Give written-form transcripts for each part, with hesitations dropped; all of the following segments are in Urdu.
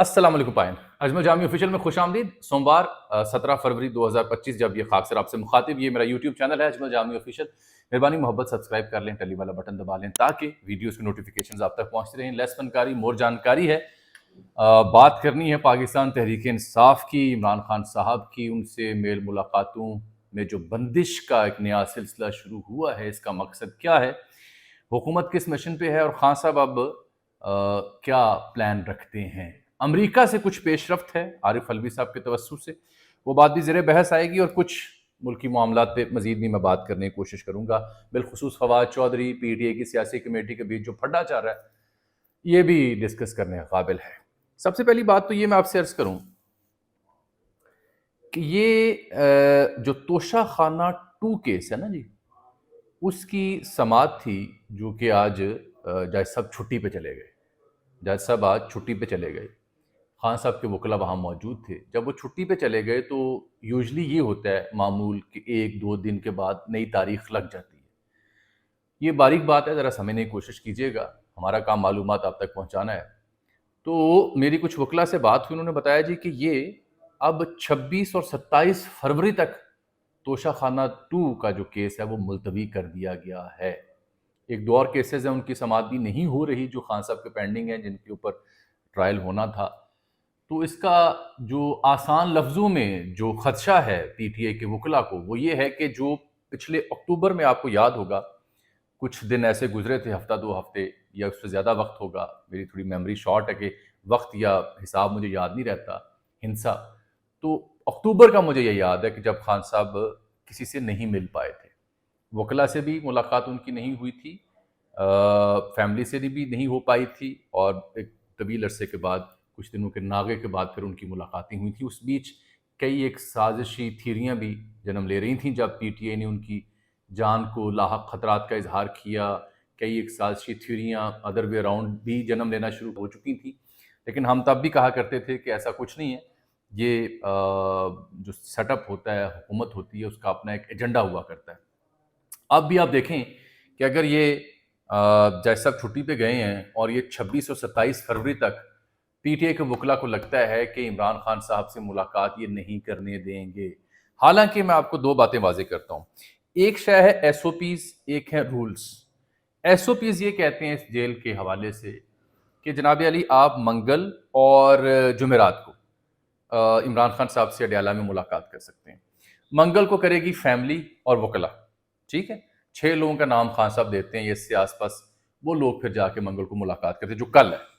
السلام علیکم پائن اجمل جامی آفیشیل میں خوش آمدید. سوموار 17 فروری 2025 جب یہ خاکسر آپ سے مخاطب. یہ میرا یوٹیوب چینل ہے اجمل جامی آفیشیل. مہربانی محبت سبسکرائب کر لیں, ٹیلی والا بٹن دبا لیں تاکہ ویڈیوز کی نوٹیفیکیشنز آپ تک پہنچتی رہیں. لیس فنکاری مور جانکاری ہے. بات کرنی ہے پاکستان تحریک انصاف کی, عمران خان صاحب کی. ان سے میل ملاقاتوں میں جو بندش کا ایک نیا سلسلہ شروع ہوا ہے, اس کا مقصد کیا ہے, حکومت کس مشن پہ ہے, اور خان صاحب اب کیا پلان رکھتے ہیں. امریکہ سے کچھ پیش رفت ہے عارف علوی صاحب کے توسط سے, وہ بات بھی زیر بحث آئے گی, اور کچھ ملکی معاملات پہ مزید بھی میں بات کرنے کی کوشش کروں گا. بالخصوص Fawad Chaudhry P T I کی سیاسی کمیٹی کے بیچ جو پھڈا چل رہا ہے, یہ بھی ڈسکس کرنے کا قابل ہے. سب سے پہلی بات تو یہ میں آپ سے عرض کروں کہ یہ جو توشہ خانہ 2 کیس ہے نا جی, اس کی سماعت تھی جو کہ آج جج صاحب چھٹی پہ چلے گئے. جج صاحب آج چھٹی پہ چلے گئے. خان صاحب کے وکلاء وہاں موجود تھے. جب وہ چھٹی پہ چلے گئے تو یوزلی یہ ہوتا ہے معمول کہ 1-2 دن کے بعد نئی تاریخ لگ جاتی ہے. یہ باریک بات ہے, ذرا سمجھنے کی کوشش کیجیے گا, ہمارا کام معلومات آپ تک پہنچانا ہے. تو میری کچھ وکلاء سے بات ہوئی, انہوں نے بتایا جی کہ یہ اب 26 اور 27 فروری تک توشہ خانہ 2 کا جو کیس ہے وہ ملتوی کر دیا گیا ہے. ایک 2 اور کیسز ہیں, ان کی سماعت بھی نہیں ہو رہی جو خان صاحب کے پینڈنگ ہیں, جن کے اوپر ٹرائل ہونا تھا. تو اس کا جو آسان لفظوں میں جو خدشہ ہے پی ٹی اے کے وکلاء کو, وہ یہ ہے کہ جو پچھلے اکتوبر میں آپ کو یاد ہوگا کچھ دن ایسے گزرے تھے, ہفتہ 2 ہفتے یا اس سے زیادہ وقت ہوگا, میری تھوڑی میموری شارٹ ہے کہ وقت یا حساب مجھے یاد نہیں رہتا, ہنسا. تو اکتوبر کا مجھے یہ یاد ہے کہ جب خان صاحب کسی سے نہیں مل پائے تھے, وکلاء سے بھی ملاقات ان کی نہیں ہوئی تھی, فیملی سے بھی نہیں ہو پائی تھی, اور ایک طویل عرصے کے بعد کچھ دنوں کے ناغے کے بعد پھر ان کی ملاقاتیں ہوئی تھیں. اس بیچ کئی ایک سازشی تھیریاں بھی جنم لے رہی تھیں جب پی ٹی اے نے ان کی جان کو لاحق خطرات کا اظہار کیا. کئی ایک سازشی تھیوریاں ادر وے اراؤنڈ بھی جنم لینا شروع ہو چکی تھیں, لیکن ہم تب بھی کہا کرتے تھے کہ ایسا کچھ نہیں ہے. یہ جو سیٹ اپ ہوتا ہے, حکومت ہوتی ہے, اس کا اپنا ایک ایجنڈا ہوا کرتا ہے. اب بھی آپ دیکھیں کہ اگر یہ جج صاحب چھٹی پہ گئے ہیں اور یہ 26 اور 27 فروری تک پی ٹی اے کے وکلاء کو لگتا ہے کہ عمران خان صاحب سے ملاقات یہ نہیں کرنے دیں گے. حالانکہ میں آپ کو 2 باتیں واضح کرتا ہوں. ایک شے ہے ایس او پیز, ایک ہے رولز. ایس او پیز یہ کہتے ہیں اس جیل کے حوالے سے کہ جناب علی آپ منگل اور جمعرات کو عمران خان صاحب سے اڈیالہ میں ملاقات کر سکتے ہیں. منگل کو کرے گی فیملی اور وکلاء, ٹھیک ہے, 6 لوگوں کا نام خان صاحب دیتے ہیں, یہ اس سے آس پاس وہ لوگ پھر جا کے منگل کو ملاقات کرتے ہیں جو کل ہے,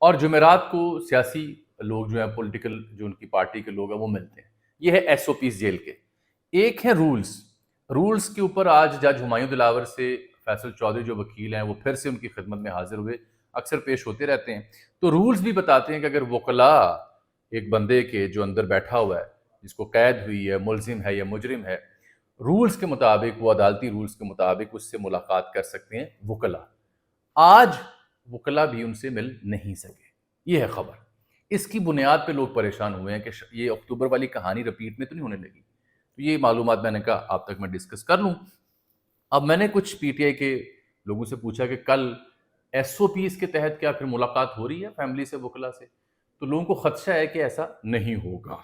اور جمعرات کو سیاسی لوگ جو ہیں, پولیٹیکل جو ان کی پارٹی کے لوگ ہیں وہ ملتے ہیں. یہ ہے ایس او پیز جیل کے. ایک ہے رولز. رولز کے اوپر آج جج ہمایوں دلاور سے فیصل چودھری جو وکیل ہیں وہ پھر سے ان کی خدمت میں حاضر ہوئے, اکثر پیش ہوتے رہتے ہیں. تو رولز بھی بتاتے ہیں کہ اگر وکلاء ایک بندے کے جو اندر بیٹھا ہوا ہے, جس کو قید ہوئی ہے, ملزم ہے یا مجرم ہے, رولز کے مطابق, وہ عدالتی رولز کے مطابق اس سے ملاقات کر سکتے ہیں وکلاء. آج وکلاء بھی ان سے مل نہیں سکے. یہ ہے خبر. اس کی بنیاد پہ لوگ پریشان ہوئے ہیں کہ یہ اکتوبر والی کہانی رپیٹ میں تو نہیں ہونے لگی. تو یہ معلومات میں نے کہا آپ تک میں ڈسکس کر لوں. اب میں نے کچھ پی ٹی آئی کے لوگوں سے پوچھا کہ کل ایس او پیز کے تحت کیا پھر ملاقات ہو رہی ہے فیملی سے, وکلاء سے؟ تو لوگوں کو خدشہ ہے کہ ایسا نہیں ہوگا.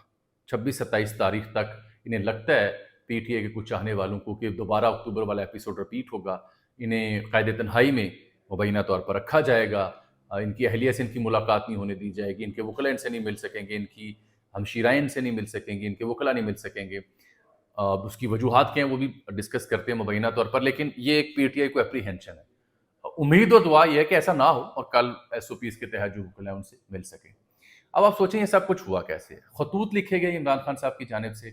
26-27 تاریخ تک انہیں لگتا ہے پی ٹی آئی کے کچھ چاہنے والوں کو کہ دوبارہ اکتوبر والا ایپیسوڈ رپیٹ ہوگا. انہیں قید تنہائی میں مبینہ طور پر رکھا جائے گا, ان کی اہلیہ سے ان کی ملاقات نہیں ہونے دی جائے گی, ان کے وکلاء ان سے نہیں مل سکیں گے, ان کی ہمشیرائیں ان سے نہیں مل سکیں گی, ان کے وکلاء نہیں مل سکیں گے. اس کی وجوہات کیا ہیں وہ بھی ڈسکس کرتے ہیں مبینہ طور پر, لیکن یہ ایک پی ٹی آئی کو اپریہینشن ہے. امید و دعا یہ ہے کہ ایسا نہ ہو اور کل ایس او پیز کے تحت جو وکلاء ہیں ان سے مل سکیں. اب آپ سوچیں یہ سب کچھ ہوا کیسے. خطوط لکھے گئے عمران خان صاحب کی جانب سے,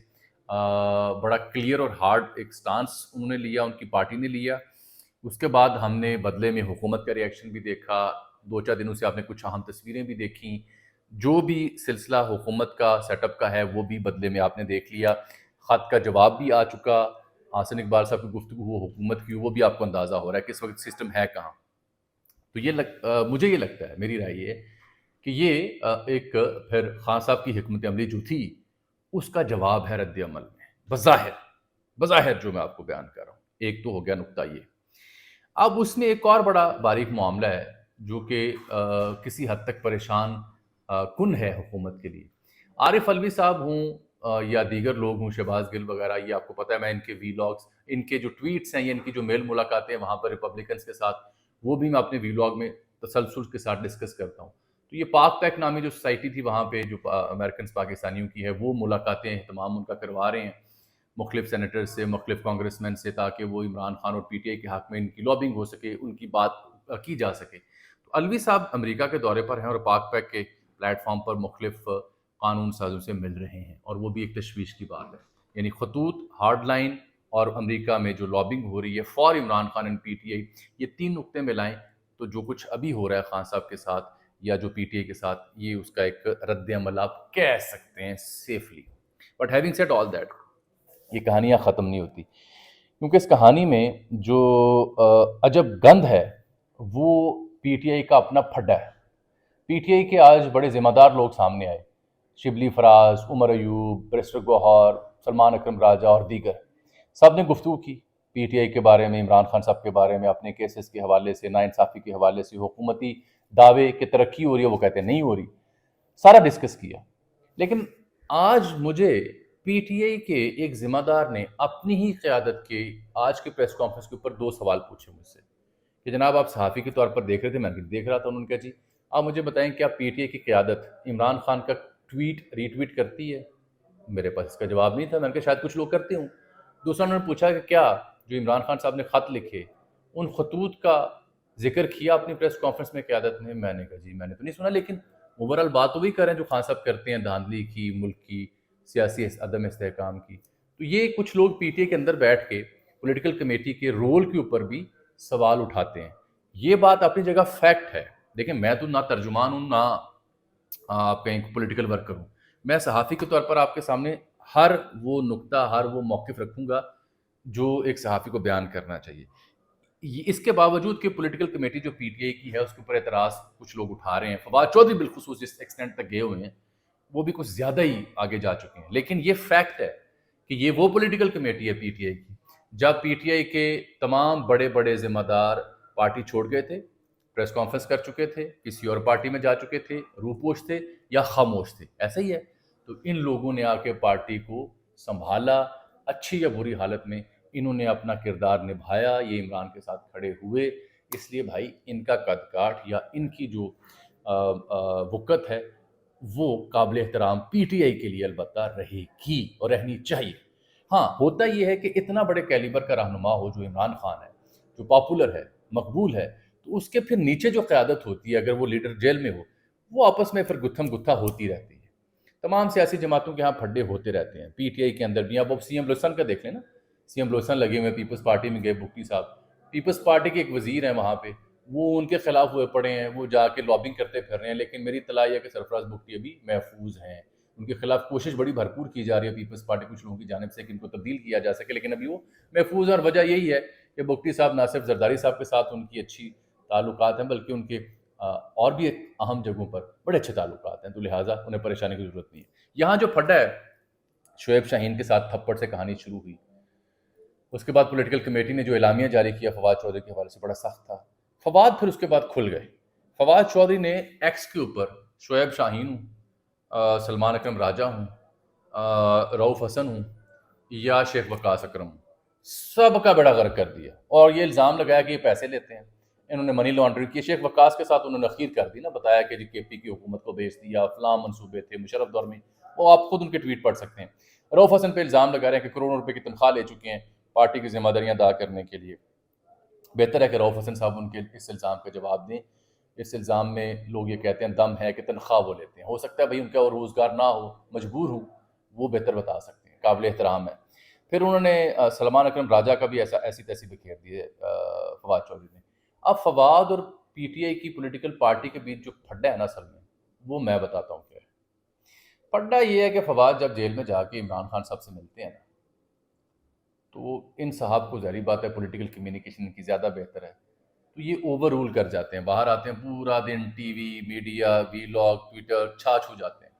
بڑا کلیئر اور ہارڈ ایک سٹانس انہوں نے لیا, ان کی پارٹی نے لیا. اس کے بعد ہم نے بدلے میں حکومت کا ریئیکشن بھی دیکھا. 2-4 دنوں سے آپ نے کچھ اہم تصویریں بھی دیکھیں. جو بھی سلسلہ حکومت کا سیٹ اپ کا ہے وہ بھی بدلے میں آپ نے دیکھ لیا. خط کا جواب بھی آ چکا. حسن اقبال صاحب کی گفتگو ہو حکومت کی, وہ بھی آپ کو اندازہ ہو رہا ہے کہ اس وقت سسٹم ہے کہاں. تو یہ مجھے یہ لگتا ہے, میری رائے یہ کہ یہ ایک پھر خان صاحب کی حکمت عملی جو تھی اس کا جواب ہے رد عمل میں, بظاہر جو میں آپ کو بیان کر رہا ہوں. ایک تو ہو گیا نقطہ یہ. اب اس میں ایک اور بڑا باریک معاملہ ہے جو کہ کسی حد تک پریشان کن ہے حکومت کے لیے. عارف علوی صاحب ہوں یا دیگر لوگ ہوں، شہباز گل وغیرہ، یہ آپ کو پتہ ہے میں ان کے وی لاگس، ان کے جو ٹویٹس ہیں یا ان کی جو میل ملاقاتیں ہیں وہاں پر ریپبلکنس کے ساتھ، وہ بھی میں اپنے وی لاگ میں تسلسل کے ساتھ ڈسکس کرتا ہوں. تو یہ پاک پیک نامی جو سوسائٹی تھی وہاں پہ جو امریکنس پاکستانیوں کی ہے، وہ ملاقاتیں اہتمام ان کا کروا رہے ہیں مختلف سینیٹر سے، مختلف کانگریس مین سے، تاکہ وہ عمران خان اور پی ٹی آئی کے حق میں ان کی لابنگ ہو سکے، ان کی بات کی جا سکے. تو الوی صاحب امریکہ کے دورے پر ہیں اور پاک پیک کے پلیٹ فارم پر مختلف قانون سازوں سے مل رہے ہیں، اور وہ بھی ایک تشویش کی بات ہے. یعنی خطوط، ہارڈ لائن اور امریکہ میں جو لابنگ ہو رہی ہے for Imran Khan and P T I, یہ تین نقطے ملائیں تو جو کچھ ابھی ہو رہا ہے خان صاحب کے ساتھ یا جو پی ٹی آئی کے ساتھ، یہ اس کا ایک رد عمل آپ کہہ سکتے ہیں safely. But having said all that, یہ کہانیاں ختم نہیں ہوتی، کیونکہ اس کہانی میں جو عجب گند ہے وہ پی ٹی آئی کا اپنا پھڈا ہے. پی ٹی آئی کے آج بڑے ذمہ دار لوگ سامنے آئے، شبلی فراز، عمر ایوب، بیرسٹر گوہر، سلمان اکرم راجہ اور دیگر. سب نے گفتگو کی پی ٹی آئی کے بارے میں، عمران خان صاحب کے بارے میں، اپنے کیسز کے حوالے سے، ناانصافی کے حوالے سے، حکومتی دعوے کہ ترقی ہو رہی ہے وہ کہتے ہیں نہیں ہو رہی، سارا ڈسکس کیا. لیکن آج مجھے پی ٹی آئی کے ایک ذمہ دار نے اپنی ہی قیادت کے آج کے پریس کانفرنس کے اوپر 2 سوال پوچھے مجھ سے کہ جناب آپ صحافی کے طور پر دیکھ رہے تھے، میں بھی دیکھ رہا تھا. انہوں نے کہا جی آپ مجھے بتائیں کیا پی ٹی آئی کی قیادت عمران خان کا ٹویٹ ری ٹویٹ کرتی ہے؟ میرے پاس اس کا جواب نہیں تھا. میں نے کہا شاید کچھ لوگ کرتے ہوں. دوسرا انہوں نے پوچھا کہ کیا جو عمران خان صاحب نے خط لکھے ان خطوط کا ذکر کیا اپنی پریس کانفرنس میں قیادت نے؟ میں نے کہا جی میں نے تو نہیں سنا، لیکن اوورال بات تو وہی کر رہے ہیں جو خان صاحب کرتے ہیں، دھاندلی کی، ملک کی سیاسی عدم استحکام کی. تو یہ کچھ لوگ پی ٹی آئی کے اندر بیٹھ کے پولیٹیکل کمیٹی کے رول کے اوپر بھی سوال اٹھاتے ہیں. یہ بات اپنی جگہ فیکٹ ہے. دیکھیں میں تو نہ ترجمان ہوں نہ آپ کہیں پولیٹیکل ورکر ہوں. میں صحافی کے طور پر آپ کے سامنے ہر وہ نقطہ، ہر وہ موقف رکھوں گا جو ایک صحافی کو بیان کرنا چاہیے. اس کے باوجود کہ پولیٹیکل کمیٹی جو پی ٹی آئی کی ہے اس کے اوپر اعتراض کچھ لوگ اٹھا رہے ہیں، فواد چودھری بالخصوص جس ایکسٹینٹ تک گئے ہوئے ہیں وہ بھی کچھ زیادہ ہی آگے جا چکے ہیں. لیکن یہ فیکٹ ہے کہ یہ وہ پولیٹیکل کمیٹی ہے پی ٹی آئی کی جب پی ٹی آئی کے تمام بڑے بڑے ذمہ دار پارٹی چھوڑ گئے تھے، پریس کانفرنس کر چکے تھے، کسی اور پارٹی میں جا چکے تھے، روپوش تھے یا خاموش تھے. ایسا ہی ہے. تو ان لوگوں نے آ کے پارٹی کو سنبھالا، اچھی یا بری حالت میں انہوں نے اپنا کردار نبھایا، یہ عمران کے ساتھ کھڑے ہوئے. اس لیے بھائی ان کا قد کاٹ یا ان کی جو وقت ہے وہ قابل احترام پی ٹی آئی کے لیے البتہ رہے گی اور رہنی چاہیے. ہاں ہوتا یہ ہے کہ اتنا بڑے کیلیبر کا رہنما ہو جو عمران خان ہے، جو پاپولر ہے، مقبول ہے، تو اس کے پھر نیچے جو قیادت ہوتی ہے اگر وہ لیڈر جیل میں ہو، وہ آپس میں پھر گتھم گتھا ہوتی رہتی ہے. تمام سیاسی جماعتوں کے ہاں پھڈے ہوتے رہتے ہیں، پی ٹی آئی کے اندر بھی. اب سی ایم لوسن کا دیکھ لیں نا، سی ایم لوسن لگے ہوئے پیپلز پارٹی میں گئے، بھٹی صاحب پیپلز پارٹی کے ایک وزیر ہیں وہاں پہ، وہ ان کے خلاف ہوئے پڑے ہیں، وہ جا کے لابنگ کرتے پھر رہے ہیں. لیکن میری اطلاع ہے کہ سرفراز بھٹی ابھی محفوظ ہیں. ان کے خلاف کوشش بڑی بھرپور کی جا رہی ہے پیپلز پارٹی کچھ لوگوں کی جانب سے کہ ان کو تبدیل کیا جا سکے، لیکن ابھی وہ محفوظ ہیں. اور وجہ یہی ہے کہ بھٹی صاحب نہ صرف زرداری صاحب کے ساتھ ان کی اچھی تعلقات ہیں بلکہ ان کے اور بھی اہم جگہوں پر بڑے اچھے تعلقات ہیں، تو لہٰذا انہیں پریشانی کی ضرورت نہیں ہے. یہاں جو پھڈا ہے شعیب شاہین کے ساتھ تھپڑ سے کہانی شروع ہوئی، اس کے بعد پولیٹیکل کمیٹی نے جو اعلامیہ جاری کیا فواد چودھری کے حوالے سے بڑا سخت تھا. فواد پھر اس کے بعد کھل گئے. فواد چودھری نے ایکس کے اوپر شعیب شاہین ہوں، سلمان اکرم راجہ ہوں، رؤف حسن ہوں یا شیخ وقاص اکرم ہوں، سب کا بیڑا غرق کر دیا اور یہ الزام لگایا کہ یہ پیسے لیتے ہیں، انہوں نے منی لانڈرنگ کی. شیخ وقاص کے ساتھ انہوں نے اخیر کر دی نا، بتایا کہ جی کے پی کی حکومت کو بیچ دیا، فلاں منصوبے تھے مشرف دور میں، وہ آپ خود ان کے ٹویٹ پڑھ سکتے ہیں. رؤف حسن پہ الزام لگا رہے ہیں کہ کروڑوں روپے کی تنخواہ لے چکے ہیں پارٹی کی ذمہ داریاں ادا کرنے کے لیے. بہتر ہے کہ رؤف حسن صاحب ان کے اس الزام کا جواب دیں. اس الزام میں لوگ یہ کہتے ہیں دم ہے کہ تنخواہ وہ لیتے ہیں. ہو سکتا ہے بھائی ان کا روزگار نہ ہو، مجبور ہو، وہ بہتر بتا سکتے ہیں، قابل احترام ہے. پھر انہوں نے سلمان اکرم راجہ کا بھی ایسی تیسی بکھیر دیے فواد چودھری نے. اب فواد اور پی ٹی آئی کی پولیٹیکل پارٹی کے بیچ جو پھڈا ہے نا اصل میں، وہ میں بتاتا ہوں کیا ہے. پھڈا یہ ہے کہ فواد جب جیل میں جا کے عمران خان صاحب سے ملتے ہیں نا، تو ان صاحب کو ظاہری بات ہے پولیٹیکل کمیونیکیشن کی زیادہ بہتر ہے، تو یہ اوور رول کر جاتے ہیں. باہر آتے ہیں پورا دن ٹی وی، میڈیا، وی لاگ، ٹویٹر چھا چھو جاتے ہیں.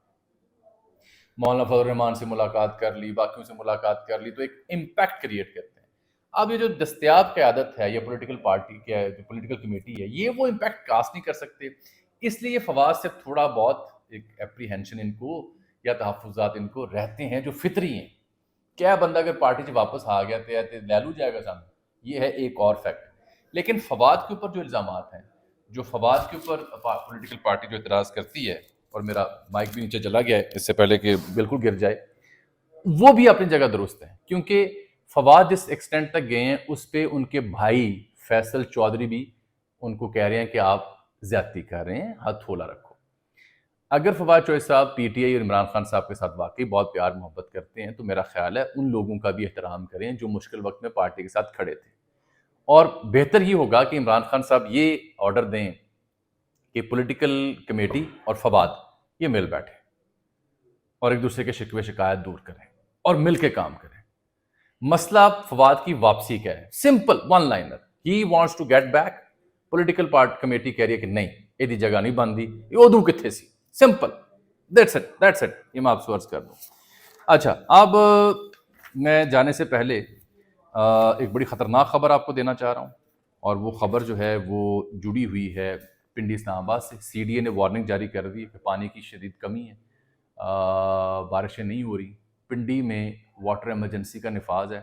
مولانا فضل الرحمان سے ملاقات کر لی، باقیوں سے ملاقات کر لی، تو ایک امپیکٹ کریٹ کرتے ہیں. اب یہ جو دستیاب قیادت ہے، یہ پولیٹیکل پارٹی کی جو پولیٹیکل کمیٹی ہے، یہ وہ امپیکٹ کاسٹ نہیں کر سکتے. اس لیے فواد سے تھوڑا بہت ایک اپریہنشن ان کو یا تحفظات ان کو رہتے ہیں جو فطری ہیں. کیا بندہ اگر پارٹی سے واپس آ گیا تو لے لو جائے گا سامنے, یہ ہے ایک اور فیکٹ. لیکن فواد کے اوپر جو الزامات ہیں, جو فواد کے اوپر پولیٹیکل پارٹی جو اعتراض کرتی ہے, اور میرا مائک بھی نیچے چلا گیا ہے اس سے پہلے کہ بالکل گر جائے, وہ بھی اپنی جگہ درست ہیں. کیونکہ فواد جس ایکسٹینٹ تک گئے ہیں اس پہ ان کے بھائی فیصل چودھری بھی ان کو کہہ رہے ہیں کہ آپ زیادتی کر رہے ہیں, ہاتھ تھولا رکھو. اگر فواد چوہدری صاحب پی ٹی آئی اور عمران خان صاحب کے ساتھ واقعی بہت پیار محبت کرتے ہیں تو میرا خیال ہے ان لوگوں کا بھی احترام کریں جو مشکل وقت میں پارٹی کے ساتھ کھڑے تھے. اور بہتر یہ ہوگا کہ عمران خان صاحب یہ آرڈر دیں کہ پولیٹیکل کمیٹی اور فواد یہ مل بیٹھے اور ایک دوسرے کے شکوے شکایت دور کریں اور مل کے کام کریں. مسئلہ فواد کی واپسی کا ہے, simple one liner, he wants to get back. Political committee کہہ رہی ہے کہ نہیں یہ جگہ نہیں بندی, یہ ادو کتنے سی, سمپل, دیٹس اٹ. یہ میں آپ سے عرض کر دوں. اچھا, اب میں جانے سے پہلے ایک بڑی خطرناک خبر آپ کو دینا چاہ رہا ہوں, اور وہ خبر جو ہے وہ جڑی ہوئی ہے پنڈی اسلام آباد سے. سی ڈی اے نے وارننگ جاری کر دی کہ پانی کی شدید کمی ہے, بارشیں نہیں ہو رہی. پنڈی میں واٹر ایمرجنسی کا نفاذ ہے,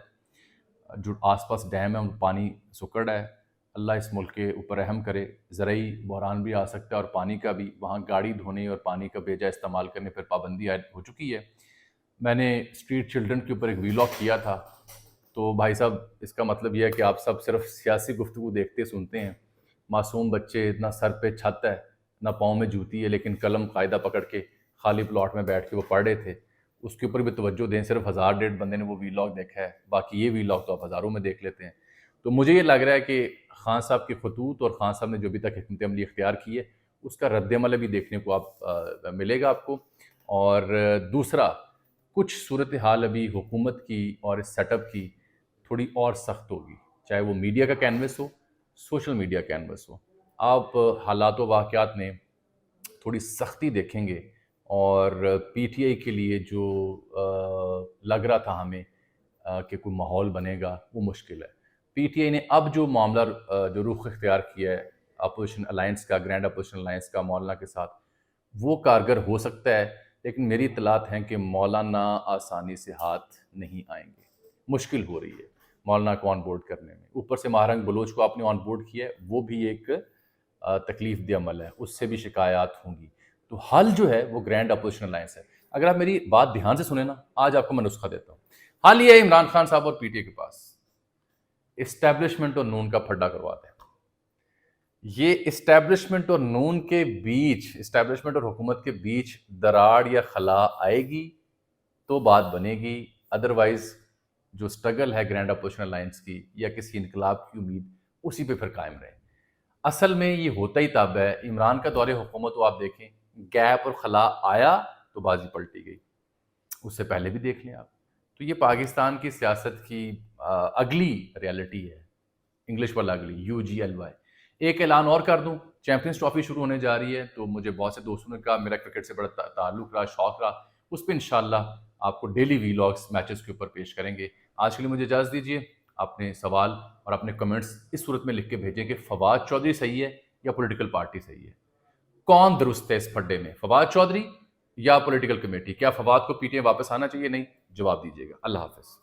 جو آس پاس ڈیم ہے ان پانی سکڑ ہے. اللہ اس ملک کے اوپر رحم کرے, زرعی بحران بھی آ سکتا ہے اور پانی کا بھی. وہاں گاڑی دھونے اور پانی کا بیجا استعمال کرنے پر پابندی عائد ہو چکی ہے. میں نے اسٹریٹ چلڈرن کے اوپر ایک ویلاگ کیا تھا, تو بھائی صاحب اس کا مطلب یہ ہے کہ آپ سب صرف سیاسی گفتگو دیکھتے سنتے ہیں. معصوم بچے, نہ سر پہ چھت ہے نہ پاؤں میں جوتی ہے, لیکن قلم قاعدہ پکڑ کے خالی پلاٹ میں بیٹھ کے وہ پڑھ رہے تھے. اس کے اوپر بھی توجہ دیں. صرف 1000-1,500 بندے نے وہ ویلاگ دیکھا ہے, باقی یہ ویلاگ تو آپ ہزاروں میں دیکھ لیتے ہیں. تو مجھے یہ لگ رہا ہے کہ خان صاحب کے خطوط اور خان صاحب نے جو ابھی تک حکمت عملی اختیار کی ہے اس کا رد عمل بھی دیکھنے کو آپ ملے گا آپ کو. اور دوسرا, کچھ صورتحال ابھی حکومت کی اور اس سیٹ اپ کی تھوڑی اور سخت ہوگی, چاہے وہ میڈیا کا کینوس ہو, سوشل میڈیا کینوس ہو. آپ حالات و واقعات میں تھوڑی سختی دیکھیں گے, اور پی ٹی آئی کے لیے جو لگ رہا تھا ہمیں کہ کوئی ماحول بنے گا وہ مشکل ہے. پی ٹی آئی نے اب جو معاملہ جو رخ اختیار کیا ہے اپوزیشن الائنس کا, گرینڈ اپوزیشن الائنس کا مولانا کے ساتھ, وہ کارگر ہو سکتا ہے. لیکن میری اطلاعات ہیں کہ مولانا آسانی سے ہاتھ نہیں آئیں گے, مشکل ہو رہی ہے مولانا کو آن بورڈ کرنے میں. اوپر سے مہارنگ بلوچ کو آپ نے آن بورڈ کیا ہے, وہ بھی ایک تکلیف دہ عمل ہے, اس سے بھی شکایات ہوں گی. تو حل جو ہے وہ گرینڈ اپوزیشن الائنس ہے. اگر آپ میری بات دھیان سے سنیں نا, آج آپ کو میں نسخہ دیتا ہوں. حل یہ ہے عمران خان صاحب اور پی ٹی آئی کے پاس اسٹیبلشمنٹ اور نون کا پھڈا کرواتے ہیں. یہ اسٹیبلشمنٹ اور نون کے بیچ, اسٹیبلشمنٹ اور حکومت کے بیچ دراڑ یا خلا آئے گی تو بات بنے گی. ادروائز جو سٹرگل ہے گرینڈ اپوزیشن الائنس کی یا کسی انقلاب کی امید, اسی پہ پھر قائم رہے. اصل میں یہ ہوتا ہی تب ہے. عمران کا دور حکومت تو آپ دیکھیں, گیپ اور خلا آیا تو بازی پلٹی گئی, اس سے پہلے بھی دیکھ لیں آپ. تو یہ پاکستان کی سیاست کی اگلی ریالٹی ہے, انگلش والا اگلی, UGLY. ایک اعلان اور کر دوں, چیمپئنز ٹرافی شروع ہونے جا رہی ہے, تو مجھے بہت سے دوستوں نے کہا میرا کرکٹ سے بڑا تعلق رہا, شوق رہا, اس پہ انشاءاللہ آپ کو ڈیلی ویلاگس میچز کے اوپر پیش کریں گے. آج کے لیے مجھے اجازت دیجیے. اپنے سوال اور اپنے کمنٹس اس صورت میں لکھ کے بھیجیں کہ فواد چودھری صحیح ہے یا پولیٹیکل پارٹی صحیح ہے, کون درست ہے اس پھڈے میں, فواد چودھری یا پولیٹیکل کمیٹی. کیا فواد کو پی ٹی آئی واپس آنا چاہیے؟ نہیں, جواب دیجیے گا. اللہ حافظ.